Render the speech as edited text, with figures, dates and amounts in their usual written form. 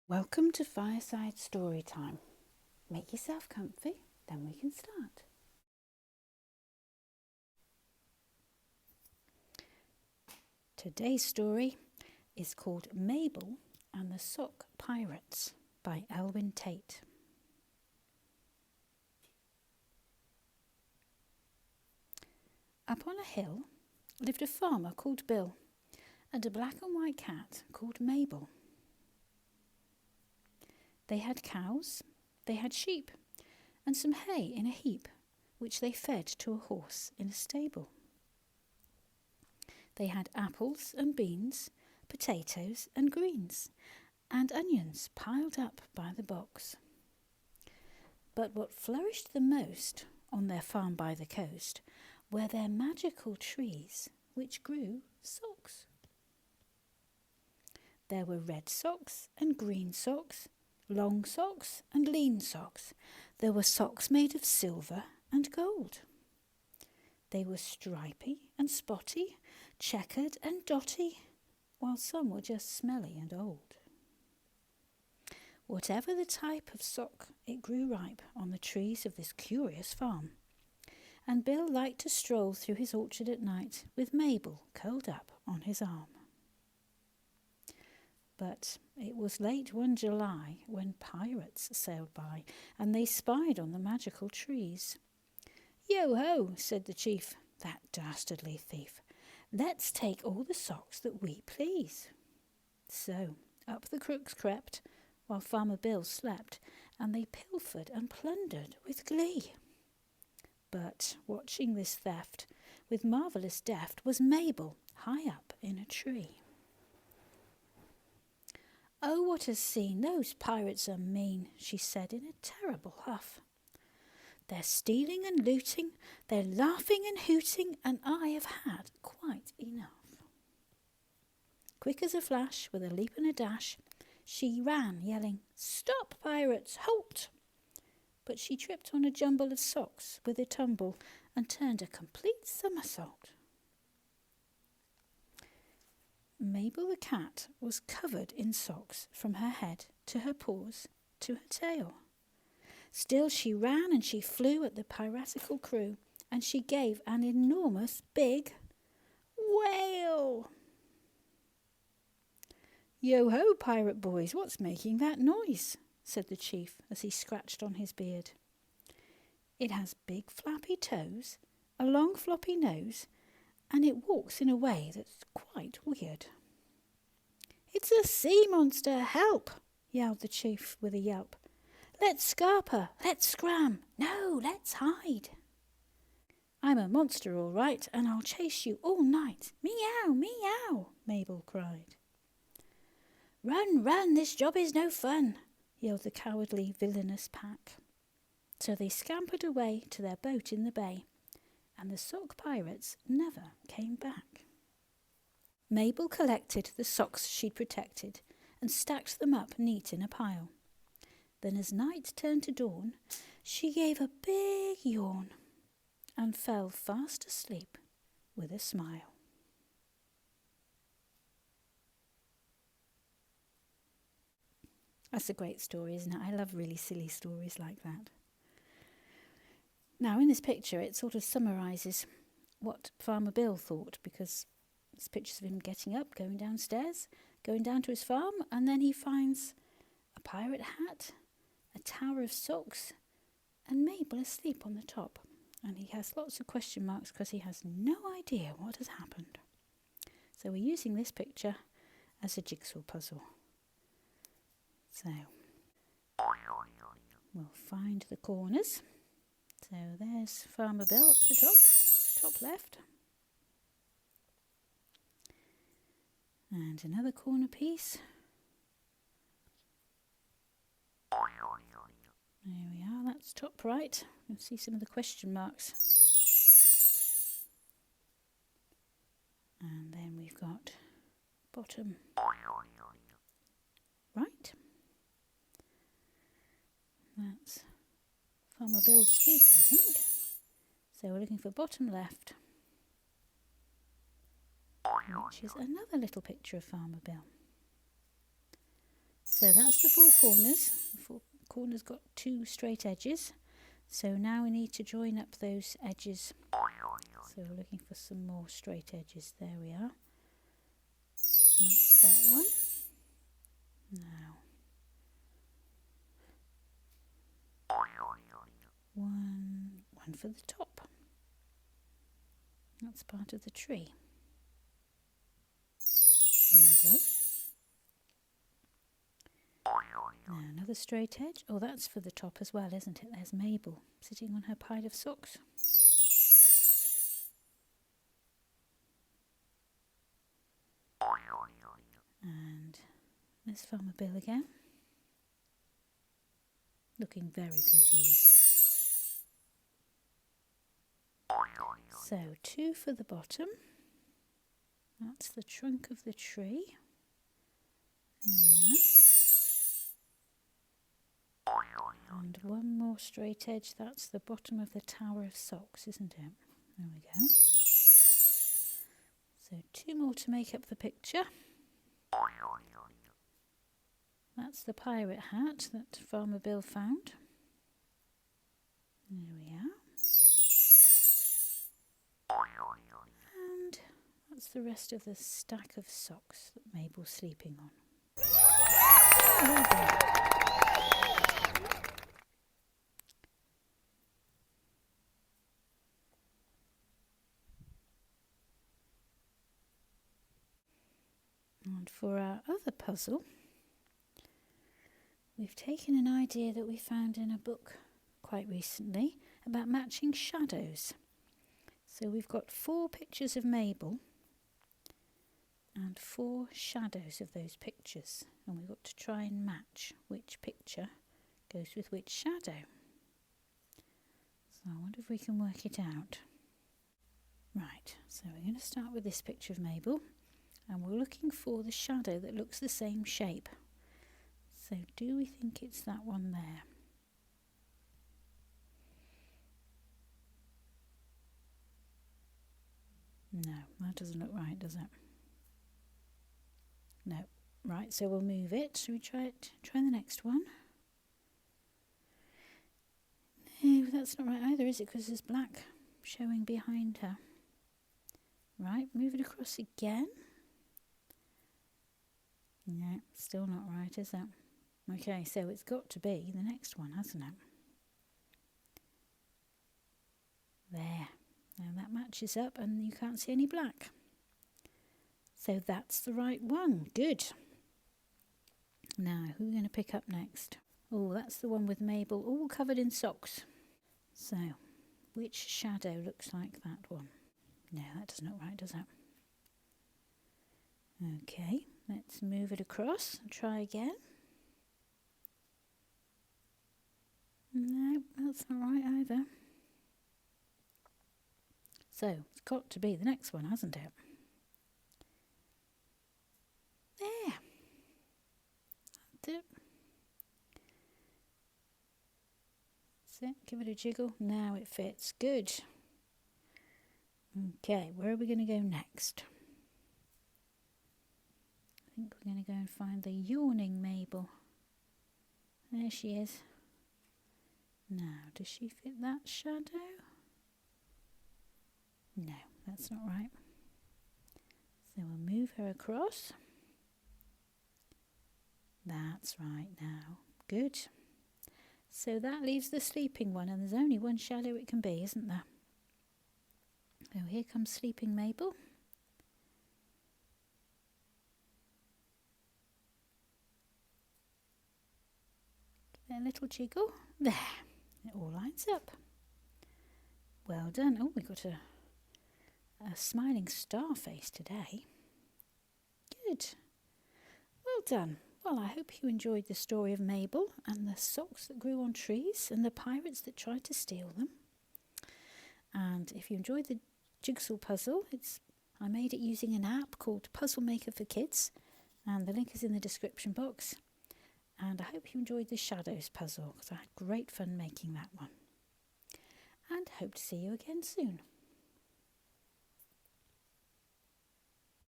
Welcome to Fireside Story Time. Make yourself comfy, then we can start. Today's story is called Mabel and the Sock Pirates by Elwyn Tate. Up on a hill lived a farmer called Bill and a black and white cat called Mabel. They had cows, they had sheep, and some hay in a heap, which they fed to a horse in a stable. They had apples and beans, potatoes and greens, and onions piled up by the box. But what flourished the most on their farm by the coast were their magical trees, which grew socks. There were red socks and green socks, long socks and lean socks. There were socks made of silver and gold. They were stripy and spotty, checkered and dotty, while some were just smelly and old. Whatever the type of sock, it grew ripe on the trees of this curious farm, and Bill liked to stroll through his orchard at night with Mabel curled up on his arm. But it was late one July when pirates sailed by, and they spied on the magical trees. "Yo-ho," said the chief, "that dastardly thief. Let's take all the socks that we please." So up the crooks crept, while Farmer Bill slept, and they pilfered and plundered with glee. But watching this theft with marvellous deft was Mabel high up in a tree. "Oh, what a scene! Those pirates are mean," she said in a terrible huff. "They're stealing and looting, they're laughing and hooting, and I have had quite enough." Quick as a flash, with a leap and a dash, she ran, yelling, "Stop, pirates, halt!" But she tripped on a jumble of socks with a tumble and turned a complete somersault. Mabel the cat was covered in socks from her head to her paws to her tail. Still she ran and she flew at the piratical crew, and she gave an enormous big wail. "Yo-ho, pirate boys, what's making that noise?" said the chief as he scratched on his beard. "It has big flappy toes, a long floppy nose, and it walks in a way that's quite weird." "It's a sea monster, help!" yelled the chief with a yelp. "Let's scarper, let's scram, no, let's hide." "I'm a monster all right, and I'll chase you all night. Meow, meow," Mabel cried. "Run, run, this job is no fun," yelled the cowardly, villainous pack. So they scampered away to their boat in the bay, and the sock pirates never came back. Mabel collected the socks she'd protected and stacked them up neat in a pile. Then as night turned to dawn, she gave a big yawn and fell fast asleep with a smile. That's a great story, isn't it? I love really silly stories like that. Now, in this picture, it sort of summarises what Farmer Bill thought, because there's pictures of him getting up, going downstairs, going down to his farm, and then he finds a pirate hat, a tower of socks, and Mabel asleep on the top. And he has lots of question marks because he has no idea what has happened. So we're using this picture as a jigsaw puzzle. So we'll find the corners. So there's Farmer Bill up the top left. And another corner piece. There we are, that's top right. You can see some of the question marks. And then we've got bottom right. That's Farmer Bill's feet, I think. So we're looking for bottom left, which is another little picture of Farmer Bill. So that's the four corners. The four corners got two straight edges. So now we need to join up those edges. So we're looking for some more straight edges. There we are. That's that one. Now, one for the top. That's part of the tree. There we go. Now another straight edge. Oh, that's for the top as well, isn't it? There's Mabel sitting on her pile of socks. And there's Farmer Bill again, looking very confused. So two for the bottom. That's the trunk of the tree. There we are. And one more straight edge. That's the bottom of the tower of socks, isn't it? There we go. So two more to make up the picture. That's the pirate hat that Farmer Bill found. There we are. And that's the rest of the stack of socks that Mabel's sleeping on. Well done. And for our other puzzle, we've taken an idea that we found in a book quite recently about matching shadows. So we've got 4 pictures of Mabel and 4 shadows of those pictures, and we've got to try and match which picture goes with which shadow. So I wonder if we can work it out. Right, so we're going to start with this picture of Mabel, and we're looking for the shadow that looks the same shape. So do we think it's that one there? No, that doesn't look right, does it? No. Right, so we'll move it. Shall we try it? Try the next one. No, that's not right either, is it? Because there's black showing behind her. Right, move it across again. No, still not right, is it? Okay, so it's got to be the next one, hasn't it? There. Now that matches up and you can't see any black. So that's the right one. Good. Now, who are we going to pick up next? Oh, that's the one with Mabel all covered in socks. So, which shadow looks like that one? No, that doesn't look right, does it? Okay, let's move it across and try again. No, that's not right either. So, it's got to be the next one, hasn't it? There. That's it. That's it. Give it a jiggle. Now it fits. Good. Okay, where are we going to go next? I think we're going to go and find the yawning Mabel. There she is. Now, does she fit that shadow? No, that's not right. So we'll move her across. That's right now. Good. So that leaves the sleeping one, and there's only one shadow it can be, isn't there? So here comes sleeping Mabel. Give it a little jiggle. There. It all lines up. Well done. Oh, we got a smiling star face today. Good. Well done. Well, I hope you enjoyed the story of Mabel and the socks that grew on trees and the pirates that tried to steal them. And if you enjoyed the jigsaw puzzle, I made it using an app called Puzzle Maker for Kids, and the link is in the description box. And I hope you enjoyed the shadows puzzle, because I had great fun making that one. And hope to see you again soon.